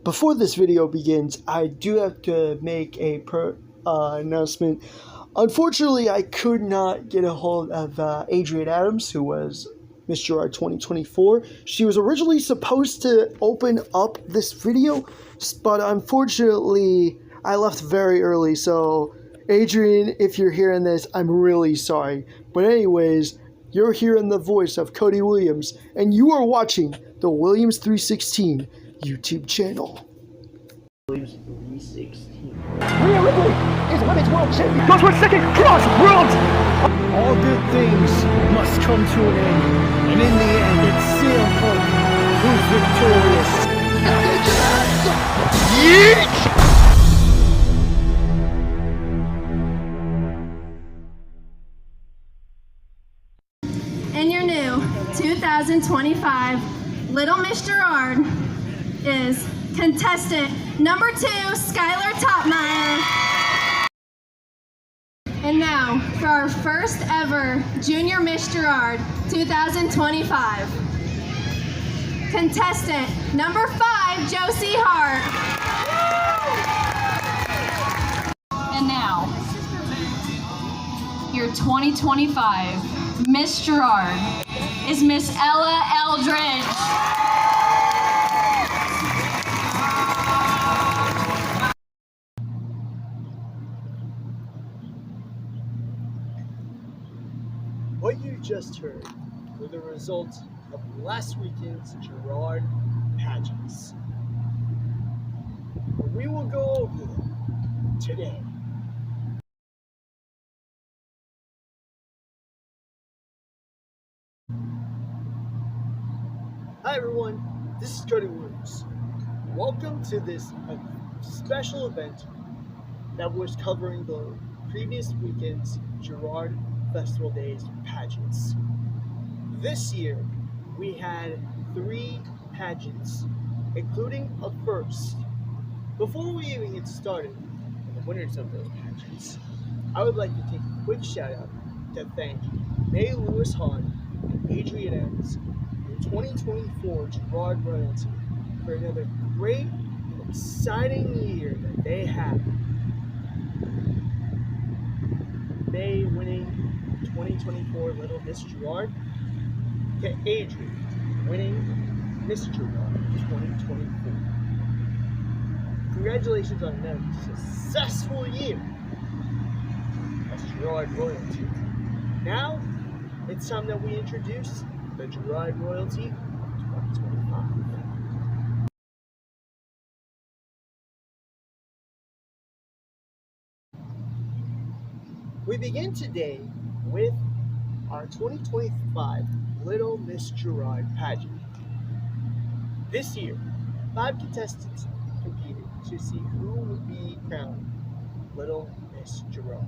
Before this video begins, I do have to make a announcement. Unfortunately, I could not get a hold of Adrienne Adams, who was Miss Girard 2024. She was originally supposed to open up this video, but unfortunately, I left very early. So, Adrienne, if you're hearing this, I'm really sorry. But anyways, you're hearing the voice of Cody Williams, and you are watching the Williams 316 YouTube channel. Williams 316. Rhea Ripley is women's world champion. Goes for second cross world. All good things must come to an end, and in the end, it's CM Punk who's victorious. Yeet! In your new 2025 Little Miss Girard is contestant number 2, Skylar Topmeyer. And now for our first ever Junior Miss Girard 2025. Contestant number 5, Josie Hart. And now, your 2025 Miss Girard is Miss Ella Eldridge. What you just heard were the results of last weekend's Girard pageants. We will go over them today. Hi everyone, this is Cody Williams. Welcome to this special event that was covering the previous weekend's Girard Festival Days pageants. This year, we had 3 pageants, including a first. Before we even get started on the winners of those pageants, I would like to take a quick shout out to thank May Lewis Hahn and Adrienne Adams, your 2024 Girard royalty, for another great and exciting year that they had. May winning 2024 Little Miss Girard, to Adrienne winning Miss Girard 2024. Congratulations on another successful year as Girard royalty. Now, it's time that we introduce the Girard royalty 2025. We begin today with our 2025 Little Miss Girard pageant. This year, 5 contestants competed to see who would be crowned Little Miss Girard.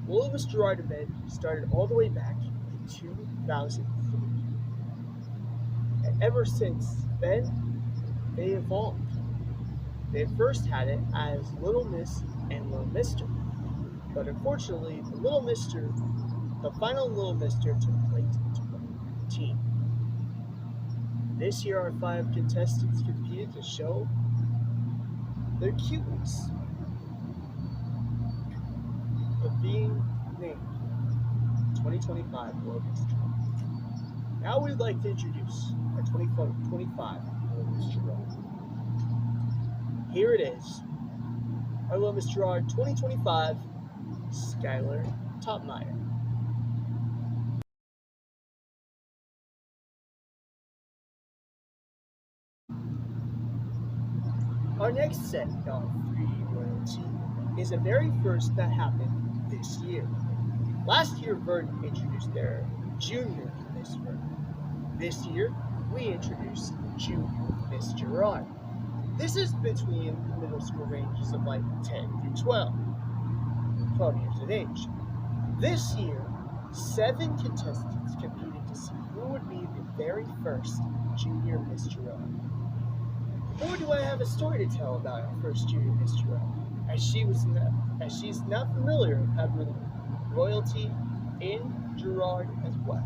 Little Miss Girard event started all the way back in 2003. And ever since then, they evolved. They first had it as Little Miss and Little Mister. But unfortunately, the final Little Mister took place in 2019. This year, our 5 contestants competed to show their cuteness of being named 2025 Little Mister. Now we'd like to introduce our 2025 Little Miss Girard. Here it is, our Little Miss Girard 2025, Skylar Topmeyer. Our next set of 3 royalty is the very first that happened this year. Last year, Verdon introduced their Junior Miss Verdon. This year, we introduced Junior Miss Girard. This is between the middle school ranges of like 10 through 12 years of age. This year, 7 contestants competed to see who would be the very first Junior Miss Girard. Or do I have a story to tell about our first Junior Miss Girard, as she's not familiar with having royalty in Girard as well.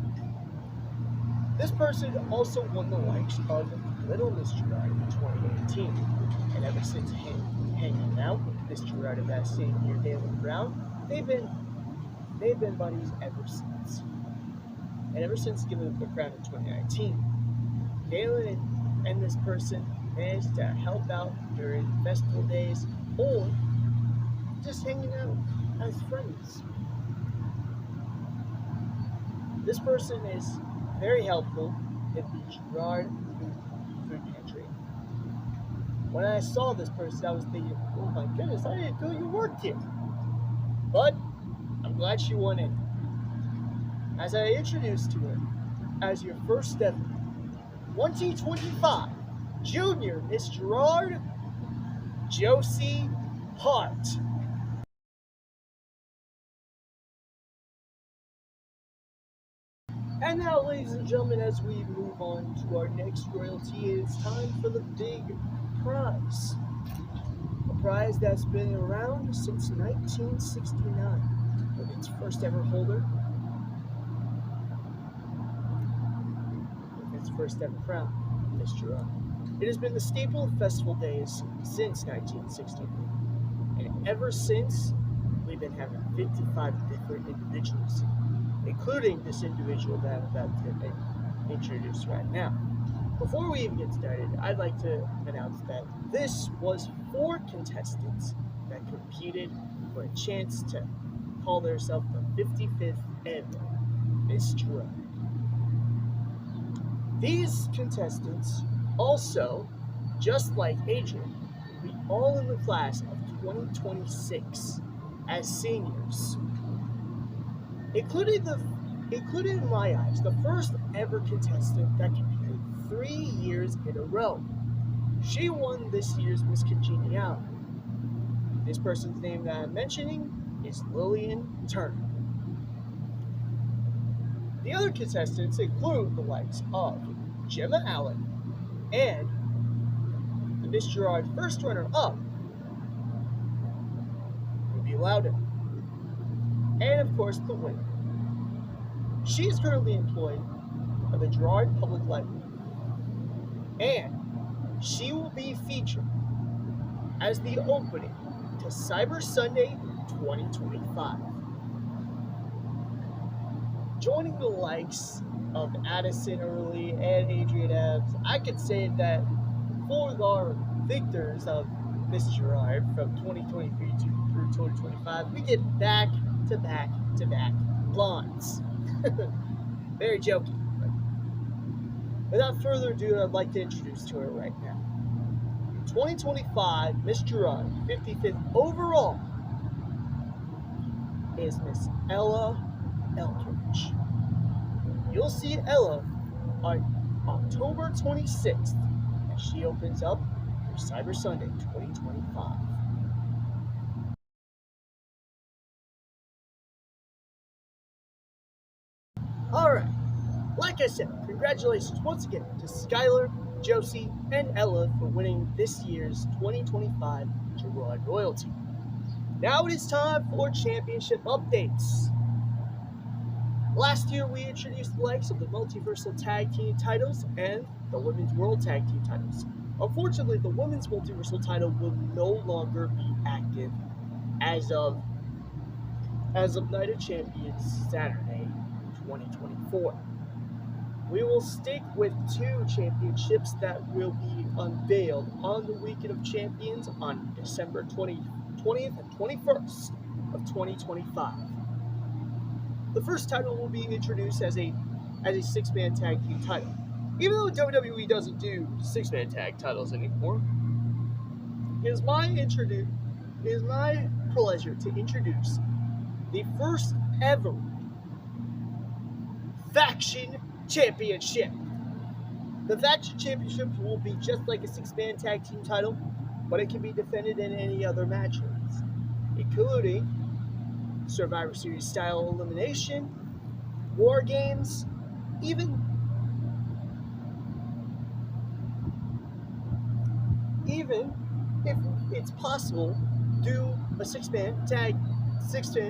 This person also won the likes of Little Miss Girard in 2018, and ever since hanging out with Mr. Gerard of that same year, Dalen Brown, they've been buddies ever since. And ever since giving up the crown in 2019, Dalen and this person managed to help out during festival days or just hanging out as friends. This person is very helpful at the Gerard Food Pantry. When I saw this person, I was thinking, oh my goodness, I didn't know you worked here. But I'm glad she won in. As I introduced to her as your first ever 2025 Junior Miss Gerard, Josie Hart. And now, ladies and gentlemen, as we move on to our next royalty, it's time for the big prize. A prize that's been around since 1969, with its first ever holder, with its first ever crown, Miss Gerard. It has been the staple of festival days since 1969, and ever since, we've been having 55 different individuals, including this individual that I'm about to introduce right now. Before we even get started, I'd like to announce that this was 4 contestants that competed for a chance to call themselves the 55th ever Miss Gerard. These contestants also, just like Adrian, will be all in the class of 2026 as seniors. Including in my eyes, the first ever contestant that competed 3 years in a row. She won this year's Miss Congeniality. This person's name that I'm mentioning is Lillian Turner. The other contestants include the likes of Gemma Allen and the Miss Gerard first runner-up, Ruby Loudon, and of course the winner. She is currently employed at the Gerard Public Library, and she will be featured as the opening to Cyber Sunday 2025. Joining the likes of Addison Early and Adrian Evans, I could say that for our victors of Miss Gerard from 2023 through 2025, we get back-to-back-to-back blondes. Very joking. But without further ado, I'd like to introduce to her right now. 2025 Miss Gerard, 55th overall, is Miss Ella Eldridge. You'll see Ella on October 26th as she opens up for Cyber Sunday 2025. Alright, like I said, congratulations once again to Skylar, Josie, and Ella for winning this year's 2025 Gerard Royalty. Now it is time for championship updates. Last year we introduced the likes of the Multiversal Tag Team titles and the Women's World Tag Team titles. Unfortunately, the Women's Multiversal title will no longer be active as of Night of Champions Saturday 2024. We will stick with 2 championships that will be unveiled on the Weekend of Champions on December 20th and 21st of 2025. The first title will be introduced as a 6-man tag team title. Even though WWE doesn't do 6-man tag titles anymore, it is my pleasure to introduce the first ever Faction Championship. The Faction Championship will be just like a 6-man tag team title, but it can be defended in any other matches, including Survivor Series style elimination, War Games, even if it's possible, do a 6-man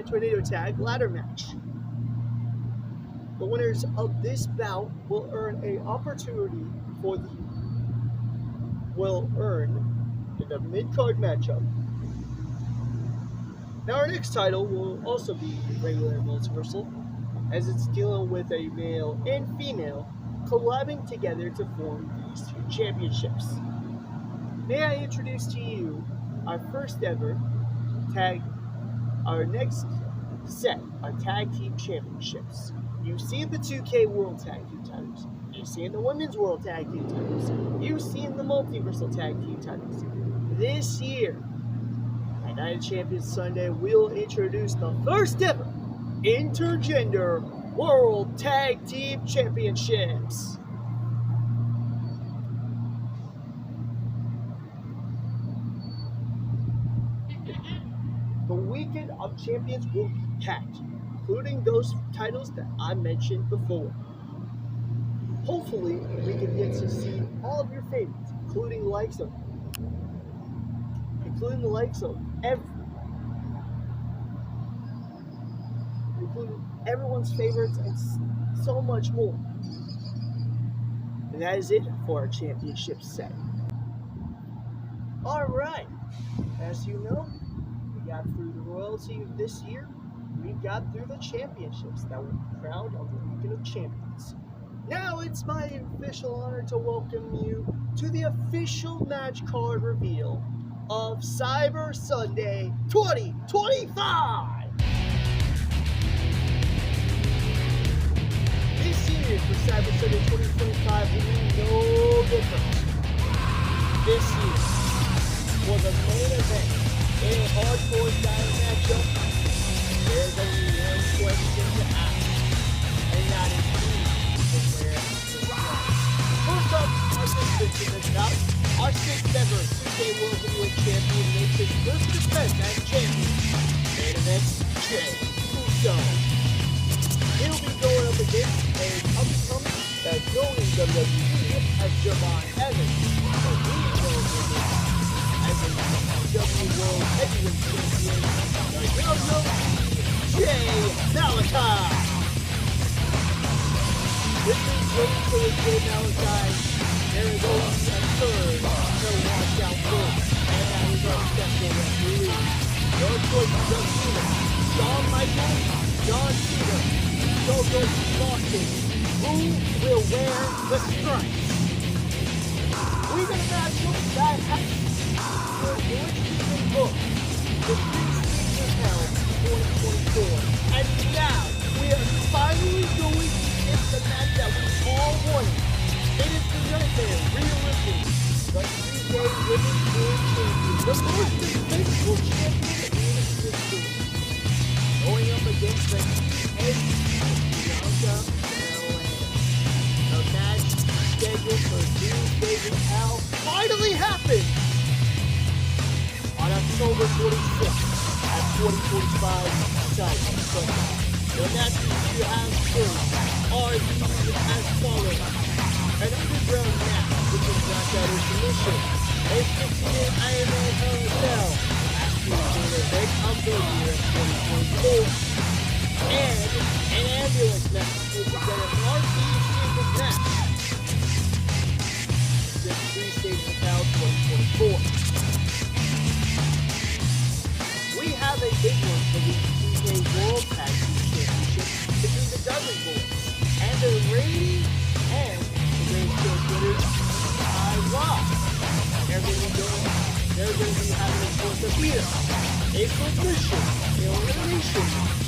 tornado tag ladder match. The winners of this bout will earn the with a mid-card matchup. Now our next title will also be regular multiversal, as it's dealing with a male and female collabing together to form these two championships. May I introduce to you our first ever our next set of tag team championships. You've seen the 2K World Tag Team titles. You've seen the Women's World Tag Team titles. You've seen the Multiversal Tag Team titles. This year, at Night of Champions Sunday, we'll introduce the first ever Intergender World Tag Team Championships. The weekend of champions will be packed, including those titles that I mentioned before. Hopefully, we can get to see all of your favorites, including the likes of everyone's favorites and so much more. And that is it for our championship set. Alright, as you know, we got through the royalty this year. We got through the championships that were crowned on the Weekend of Champions. Now it's my official honor to welcome you to the official match card reveal of Cyber Sunday 2025. This year for Cyber Sunday 2025 will be no different. This year, for the main event, in a hardcore style matchup, there's only one question to ask, and that is who will wear the crown. First up, our sixth in the top, our sixth ever 2K World Heavyweight Champion makes his first defense as champion. Main event, Jey Uso. He'll be going up against a up-and-coming that's known in WWE as Javon Evans. So he goes with it as a WWE World Heavyweight Champion, the WWE Jey Malachi. This is waiting for the Jey Malachi. There is only a third to watch out for, and that is our special referee. Your choices of either Shawn Michaels, John Cena, Jojo Lawson. Who will wear the stripes? We got a matchup that has going to be booked. The Three Stages of Hell 2024. And now we are finally going to get the match that we all wanted. It is the Nightmare Realistic, the 3-day Women's World Champion, the most defensible champion in history. Going up against the Bianca Belair. The match scheduled for Tuesday in Hell finally happened on October 26th at 20:45 Sunday. The matches you have first are these as follows. An underground match, which is knockout or submission. A 15-minute Iron Man Hell in a Cell. Last year's main event of the year 2024. And an ambulance match, which is an marquee season match. The Three Stages of Hell 2024. We have a big one for the 2K World Tag Team Championship between the Dudley Boys and the reigning and the Great Show Twitters, Rock. They're going to be having a choice of either a submission, elimination match,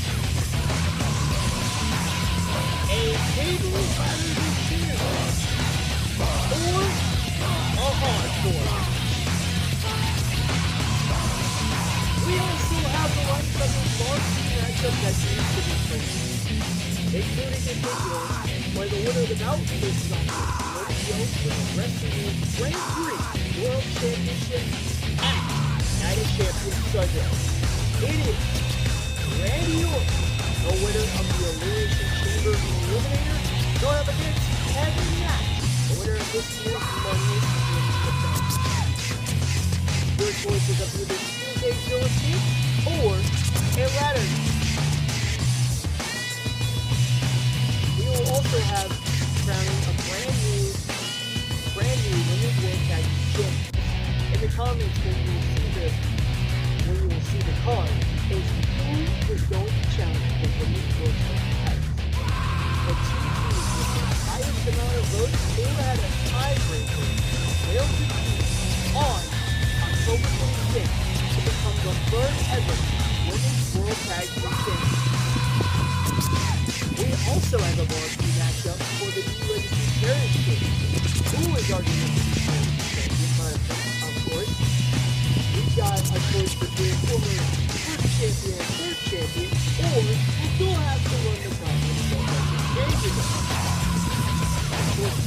a table ladders and chairs match, or a hardcore match. We also have the likes of the marquee matchup that needs to be played, including in video where the winner of the bout faces off against Scorpio for the Wrestling Grand Prix World Championship at Night of Champions Sunday. It is Randy Orton, the winner of the Elimination Chamber Eliminator, going up against Kevin Nash, the winner of this year's Money in the Bank. Your choices of either Steel Cage Guillotine or a ladder match. We will also have crowning a brand new Women's World Tag Team Champions. In the the comments when you will see the card is who is going to challenge the Women's World Cup title. The two teams with the highest amount of votes who had a tiebreaker will compete on October 26th to become the first ever Women's World Tag Team Champions. We also have a marquee matchup for the UFC Heritage Series. Who is our UFC Heritage Champion? Of course, we've got a choice between former first champion and third champion, or we'll still have to run the gauntlet so that we change it up. Of course,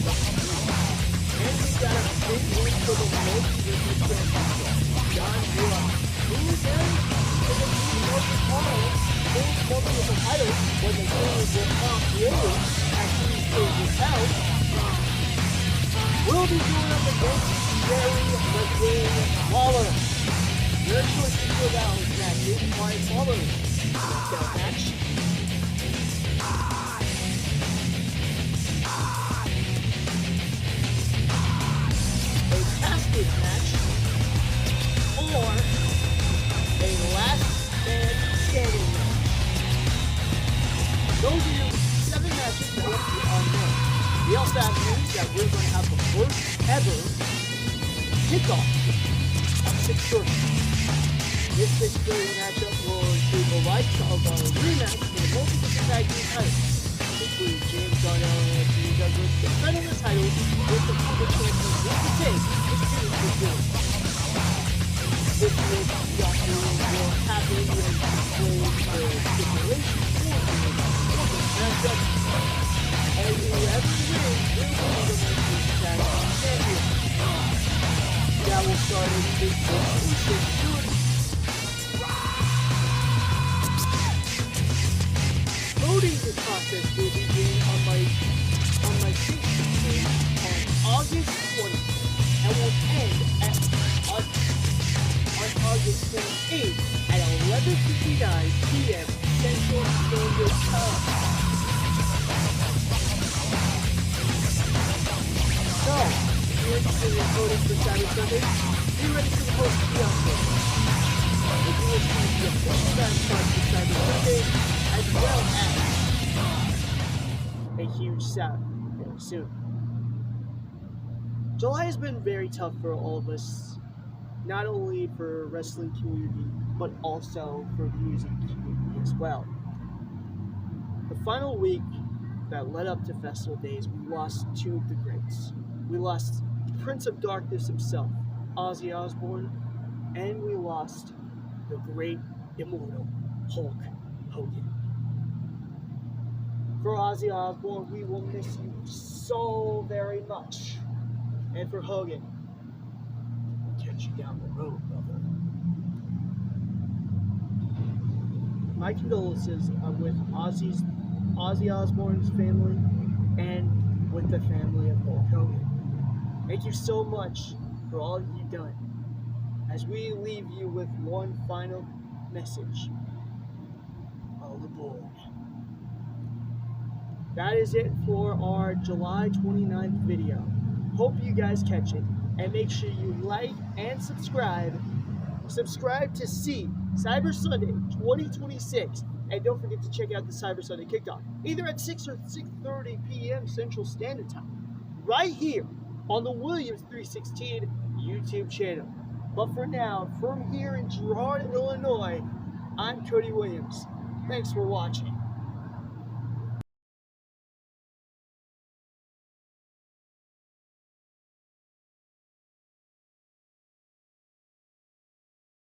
and we got a big win for the most recent championship, John Buck, who is there for the North Carolina. Full of the title when the Kings were not created as he played his house. We'll be going up against Jerry the King Waller. Your choices for that match is my following. Knockout match. A casket match. Or a last man standing match. Those are your 7 matches that will be on there. We also have news that we're going to have the first ever kickoff at 6:30. This 6:30 matchup will include the likes of a rematch for the multiple tag team titles, including James Darnell and Anthony Douglas, defending the titles with the former champions will take the series for good. This will happen when we play the stipulation matchup, and whoever wins will be the Women's Tag Team Champion. That will start in this 6:30. Voting the process will begin on my Facebook page on August 20th and will end on August 28th at 11:59 p.m. Central Standard Time. So, if you're interested in voting for Cyber Sunday, be ready for the post to be on there. If you will see the official dance card for Cyber Sunday, as well as a huge shout very soon. July has been very tough for all of us, not only for wrestling community, but also for the music community as well. The final week that led up to Festival Days, we lost 2 of the greats. We lost Prince of Darkness himself, Ozzy Osbourne, and we lost the great immortal Hulk Hogan. For Ozzy Osbourne, we will miss you so very much. And for Hogan, we'll catch you down the road, brother. My condolences are with Ozzy Osbourne's family and with the family of Hulk Hogan. Thank you so much for all you've done. As we leave you with one final message. All aboard. That is it for our July 29th video. Hope you guys catch it. And make sure you like and subscribe. Subscribe to see Cyber Sunday 2026. And don't forget to check out the Cyber Sunday Kickoff, either at 6 or 6:30 p.m. Central Standard Time, right here on the Williams 316 YouTube channel. But for now, from here in Girard, Illinois, I'm Cody Williams. Thanks for watching.